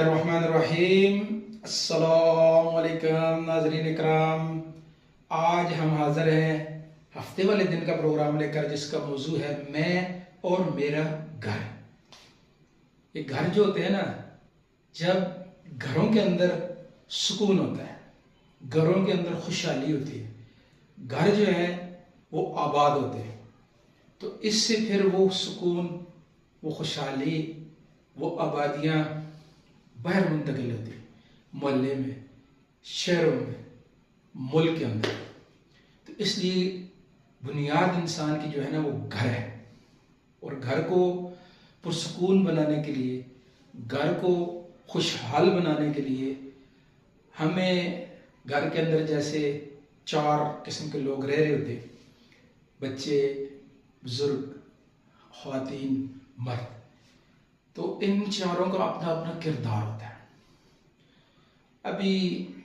बिस्मिल्लाहिर्रहमानिर्रहीम। अस्सलाम वालेकुम नाज़रीन इकराम। आज हम हाज़िर हैं हफ्ते वाले दिन का प्रोग्राम लेकर, जिसका मौजू है मैं और मेरा घर। ये घर जो होते हैं ना, जब घरों के अंदर सुकून होता है, घरों के अंदर खुशहाली होती है, घर जो है वो आबाद होते हैं, तो इससे फिर वो सुकून, वो खुशहाली, वो आबादियाँ बाहर मुंतकिल होती है, मोहल्ले में, शहरों में, मुल्क के अंदर। तो इसलिए बुनियाद इंसान की जो है ना वो घर है, और घर को पुरसुकून बनाने के लिए, घर को खुशहाल बनाने के लिए हमें घर के अंदर जैसे 4 किस्म के लोग रह रहे होते, बच्चे, बुजुर्ग, ख्वातीन, मर्द, तो इन चारों का अपना अपना किरदार होता है। अभी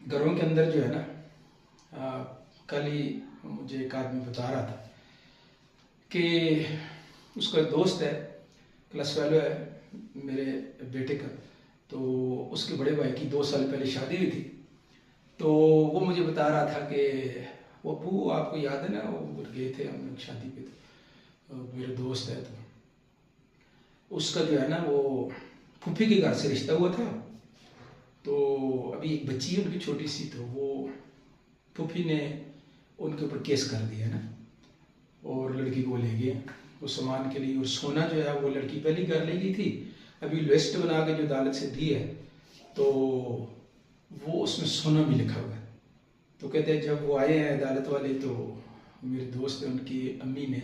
घरों के अंदर जो है ना, कल ही मुझे एक आदमी बता रहा था कि उसका एक दोस्त है, क्लास फेलो है मेरे बेटे का, तो उसके बड़े भाई की 2 साल पहले शादी हुई थी। तो वो मुझे बता रहा था कि वो अबू, आपको याद है ना, वो गए थे हम लोग शादी पे, तो मेरे दोस्त है, तो उसका जो है ना वो फूफी के घर से रिश्ता हुआ था। तो अभी एक बच्ची है उनकी छोटी सी, तो वो फूफी ने उनके ऊपर केस कर दिया ना, और लड़की को ले गए वो सामान के लिए। और सोना जो है वो लड़की पहली घर ले गई थी, अभी लिस्ट बना के जो अदालत से दी है, तो वो उसमें सोना भी लिखा हुआ है। तो कहते हैं जब वो आए हैं अदालत वाले, तो मेरे दोस्त है, उनकी अम्मी ने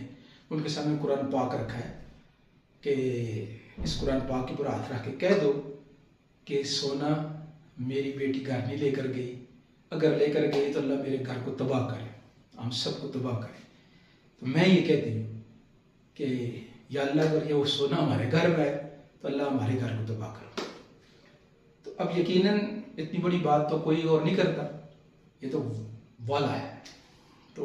उनके सामने कुरान पाक रखा है कि इस कुरान पाक के ऊपर हाथ रख के कह दो कि सोना मेरी बेटी घर नहीं लेकर गई, अगर लेकर गई तो अल्लाह मेरे घर को तबाह करे, हम सबको तबाह करे। तो मैं ये कहती हूँ कि या अल्लाह, अगर ये वो सोना हमारे घर में है तो अल्लाह हमारे घर को तबाह करो। तो अब यकीनन इतनी बड़ी बात तो कोई और नहीं करता, ये तो वाला है। तो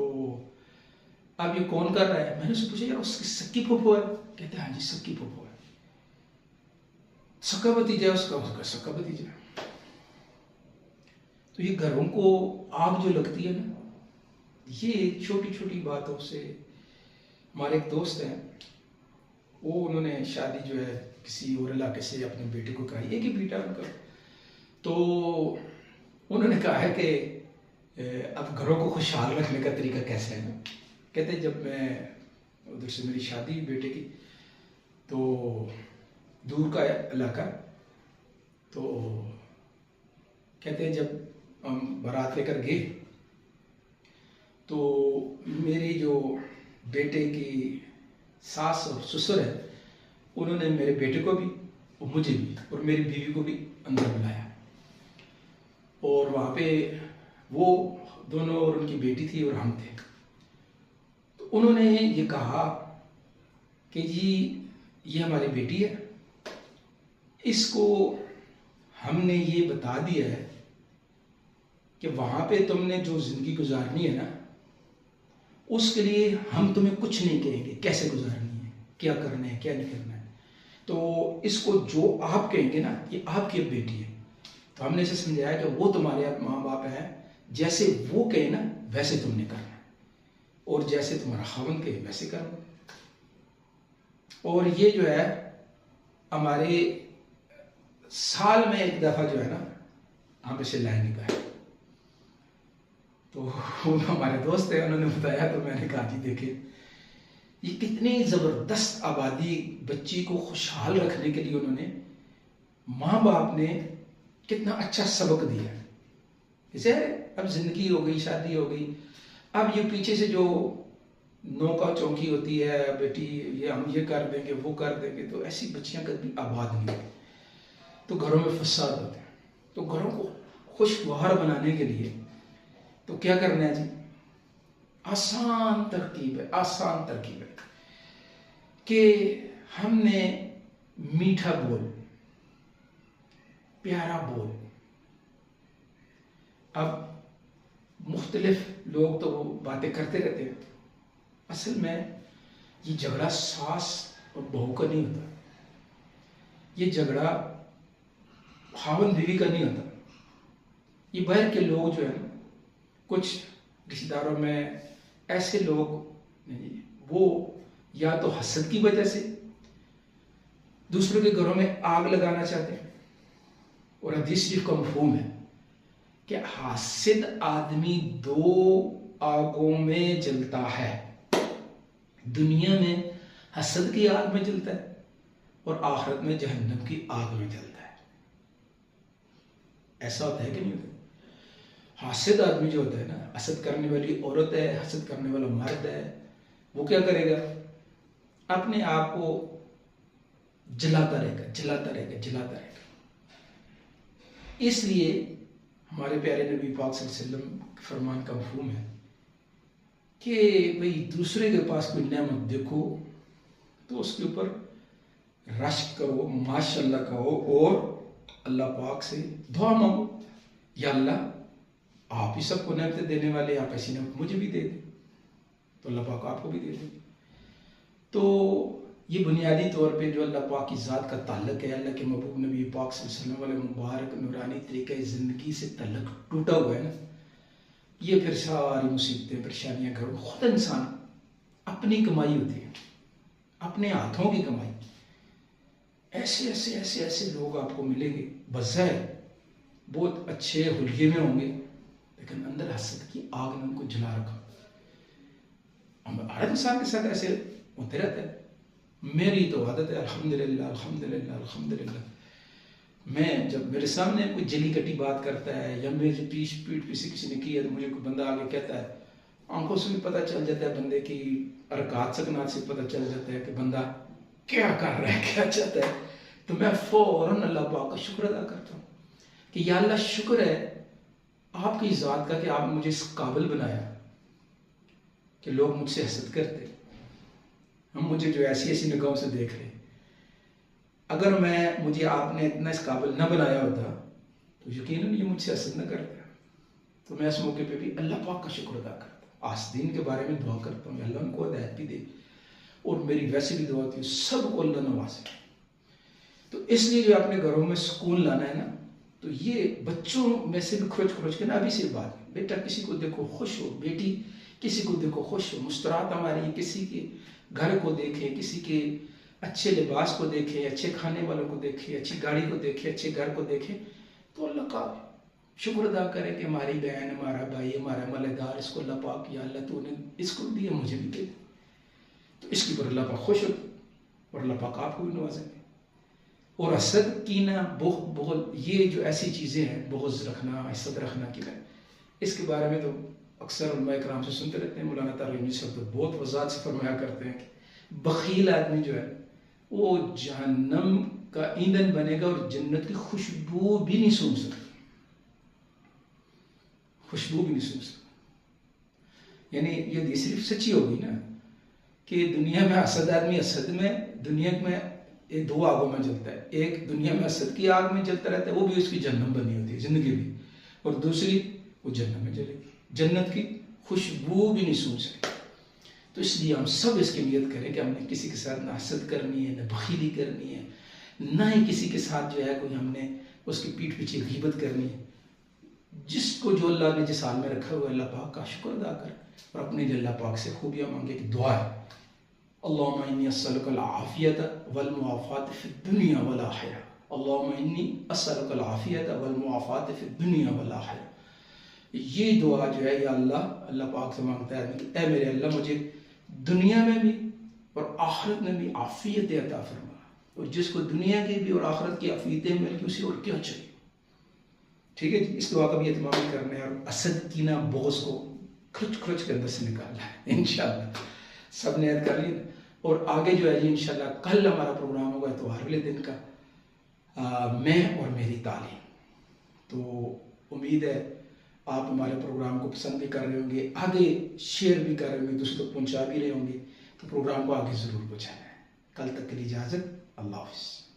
अब ये कौन कर रहा है? मैंने उससे पूछा, यार उसकी सक्की फूफो है? कहते हैं हाँ जी सक्की फूफो है। सक्का भतीजा है उसका सक्का भतीजा। तो ये घरों को आग जो लगती है ना, ये छोटी छोटी बातों से। हमारे एक दोस्त हैं, वो उन्होंने शादी जो है किसी और इलाके से अपने बेटे को कराई, एक ही बेटा उनका। तो उन्होंने कहा है कि अब घरों को खुशहाल रखने का तरीका कैसे है ना। कहते हैं जब मैं उधर से मेरी शादी हुई बेटे की, तो दूर का इलाका, तो कहते हैं जब हम बारात लेकर गए, तो मेरी जो बेटे की सास और ससुर है, उन्होंने मेरे बेटे को भी और मुझे भी और मेरी बीवी को भी अंदर बुलाया। और वहाँ पे वो दोनों और उनकी बेटी थी और हम थे। तो उन्होंने ये कहा कि जी ये हमारी बेटी है, इसको हमने ये बता दिया है कि वहाँ पे तुमने जो ज़िंदगी गुजारनी है ना, उसके लिए हम तुम्हें कुछ नहीं कहेंगे कैसे गुजारनी है, क्या करना है, क्या नहीं करना है। तो इसको जो आप कहेंगे ना, ये आपकी अब बेटी है। तो हमने इसे समझाया कि वो तुम्हारे माँ बाप हैं, जैसे वो कहे ना वैसे तुमने करना है, और जैसे तुम्हारा खावंद कहे वैसे करना। और ये जो है हमारे साल में एक दफ़ा जो है ना, हम इसे लाने का है। तो हमारे दोस्त है, उन्होंने बताया, तो मैंने कहा जी देखे ये कितनी ज़बरदस्त आबादी, बच्ची को खुशहाल रखने के लिए उन्होंने, माँ बाप ने कितना अच्छा सबक दिया। जैसे अब ज़िंदगी हो गई, शादी हो गई, अब ये पीछे से जो नौका चौकी होती है, बेटी ये हम ये कर देंगे वो कर देंगे, तो ऐसी बच्चियाँ कभी आबाद नहीं होती, तो घरों में फसाद होते हैं। तो घरों को खुशगवार बनाने के लिए तो क्या करना है जी? आसान तरकीब है, आसान तरकीब है कि हमने मीठा बोल, प्यारा बोल। अब मुख्तलिफ लोग तो बातें करते रहते हैं, असल में ये झगड़ा सास और बहू का नहीं होता, ये झगड़ा खावन बीवी का नहीं होता। ये बाहर के लोग जो है ना, कुछ रिश्तेदारों में ऐसे लोग नहीं, वो या तो हसद की वजह से दूसरों के घरों में आग लगाना चाहते हैं, और हदीस शरीफ का मफहूम है कि हासिद आदमी दो आगों में जलता है। दुनिया में हसद की आग में जलता है और आखिरत में जहन्नम की आग में जलता है। ऐसा होता है कि नहीं होता? हासिद आदमी जो होता है ना, हसद करने वाली औरत है, हसद करने वाला मर्द है, वो क्या करेगा? अपने आप को जलाता रहेगा, जलाता रहेगा, जलाता रहेगा। इसलिए हमारे प्यारे नबी पाक सल्लल्लाहु अलैहि वसल्लम के फरमान का मफहूम है कि भाई दूसरे के पास कोई नेमत देखो तो उसके ऊपर रश्क करो, माशाल्लाह कहो और अल्लाह पाक से दुआ मांगो, या अल्लाह आप ही सबको नेमतें देने वाले, आप ऐसी नेमत मुझे भी दे दे, तो अल्लाह पाक आपको भी दे दे। तो ये बुनियादी तौर पे जो अल्लाह पाक की ज़ात का ताल्लुक है, अल्लाह के महबूब नबी पाक सल्लल्लाहु अलैहि वसल्लम मुबारक नूरानी तरीक़े ज़िंदगी से ताल्लुक टूटा हुआ है ना, ये फिर सारी मुसीबतें परेशानियाँ घर में खुद इंसान अपनी कमाई होती है, अपने हाथों की कमाई। ऐसे ऐसे ऐसे ऐसे लोग आपको मिलेंगे, बज़ाहिर बहुत अच्छे हुलिये में होंगे, लेकिन अंदर हसद की आग ने उनको जला रखा। हर इंसान के साथ ऐसे होते रहते हैं। मेरी तो आदत है, अल्हम्दुलिल्लाह अल्हम्दुलिल्लाह अल्हम्दुलिल्लाह। मैं जब मेरे सामने कोई जली कटी बात करता है या मेरे पीठ पे किसी ने की है, तो मुझे कोई बंदा आगे कहता है, आंखों से भी पता चल जाता है, बंदे की हरकत सकनात से पता चल जाता है कि बंदा क्या कर रहा है, क्या चाहता है। तो मैं फौरन अल्लाह पाक का शुक्र अदा करता हूँ कि या अल्लाह शुक्र है आपकी ज़ात का कि आपने मुझे इस काबिल बनाया कि लोग मुझसे हसद करते, हम मुझे जो ऐसी ऐसी निगाहों से देख रहे। अगर मुझे आपने इतना इस काबिल न बनाया होता तो यकीनन ये मुझसे हसद न करता। तो मैं इस मौके पे भी अल्लाह पाक का शुक्र अदा करता हूँ, आस्तीन के बारे में दुआ करता हूँ, अल्लाह उनको हिदायत भी दे, और मेरी वैसे भी दुआ होती है सबको अल्लाह नवाजे। तो इसलिए जो अपने घरों में सुकून लाना है ना, तो ये बच्चों में से भी खुरच के ना, अभी से बात, बेटा किसी को देखो खुश हो, बेटी किसी को देखो खुश हो, मुस्कुराहट हमारी, किसी के घर को देखें, किसी के अच्छे लिबास को देखें, अच्छे खाने वालों को देखें, अच्छी गाड़ी को देखें, अच्छे घर को देखें, तो अल्लाह का शुक्र अदा करें कि हमारी बहन, हमारा भाई, हमारा मलेदार, इसको अल्लाह पाक, या अल्लाह तूने इसको दिया मुझे भी दे। तो इसके ऊपर अल्लाह पाक खुश हो और अल्लाह पाक आपको भी नवाजेंगे। और हसद, कीना, बुग़्ज़, ये जो ऐसी चीज़ें हैं, बुग़्ज़ रखना, हसद रखना की, इसके बारे में तो अक्सर उलमा इकराम से सुनते रहते हैं। मौलाना तारगमी साहब तो बहुत वज़ाहत से फरमाया करते हैं कि बखील आदमी जो है वो जहन्नम का ईंधन बनेगा और जन्नत की खुशबू भी नहीं सूंघ सकता, खुशबू भी नहीं सूंघ सकता। यानी ये हदीस सिर्फ सच्ची होगी ना कि दुनिया में हसद आदमी, हसद में दुनिया में ये दो आगों में जलता है। एक दुनिया में हसद की आग में जलता रहता है, वो भी उसकी जहन्नम बनी होती है जिंदगी भी, और दूसरी वो जन्नत में जलेगी, जन्नत की खुशबू भी नहीं सूंघ सकती। तो इसलिए हम सब इसकी नियत करें कि हमने किसी के साथ ना हसद करनी है, ना बखीली करनी है, ना ही किसी के साथ जो है कोई हमने उसकी पीठ पीछे गीबत करनी है। जिसको जो अल्लाह ने जिस हाल में रखा हुआ, अल्लाह पाक का शुक्र अदा कर और अपने लिए अल्लाह पाक से खूबियाँ मांगे। कि दुआ है, अल्लाहुम्मा इन्नी अस्सअलुकल आफियत वल मुआफ़ात फ़िद दुनिया वल आखिरा, अल्लाहुम्मा इन्नी अस्सअलुकल आफियत वल मुआफ़ात फ़िद दुनिया वल आखिरा। ये दुआ जो है, या अल्लाह पाक से मांगता है कि ऐ मेरे अल्लाह, मुझे दुनिया में भी और आखिरत में भी आफियत अता फरमा। और जिसको दुनिया की भी और आखिरत की आफियतें मिल गई, उसे और क्या चाहिए। ठीक है जी, इस दुआ का भी एहतमाम करना है और हसद, कीना, बुग़्ज़ को खुरच के अंदर से निकालना है इंशाअल्लाह। सब ने याद कर ली। और आगे जो है जी इंशाअल्लाह कल हमारा प्रोग्राम होगा इतवार वाले दिन का, मैं और मेरी तालीम। तो उम्मीद है आप हमारे प्रोग्राम को पसंद भी कर रहे होंगे, आगे शेयर भी कर रहे होंगे, दूसरों तक पहुंचा भी रहे होंगे। तो प्रोग्राम को आगे ज़रूर पहुंचाना है। कल तक के लिए इजाज़त, अल्लाह हाफ़िज़।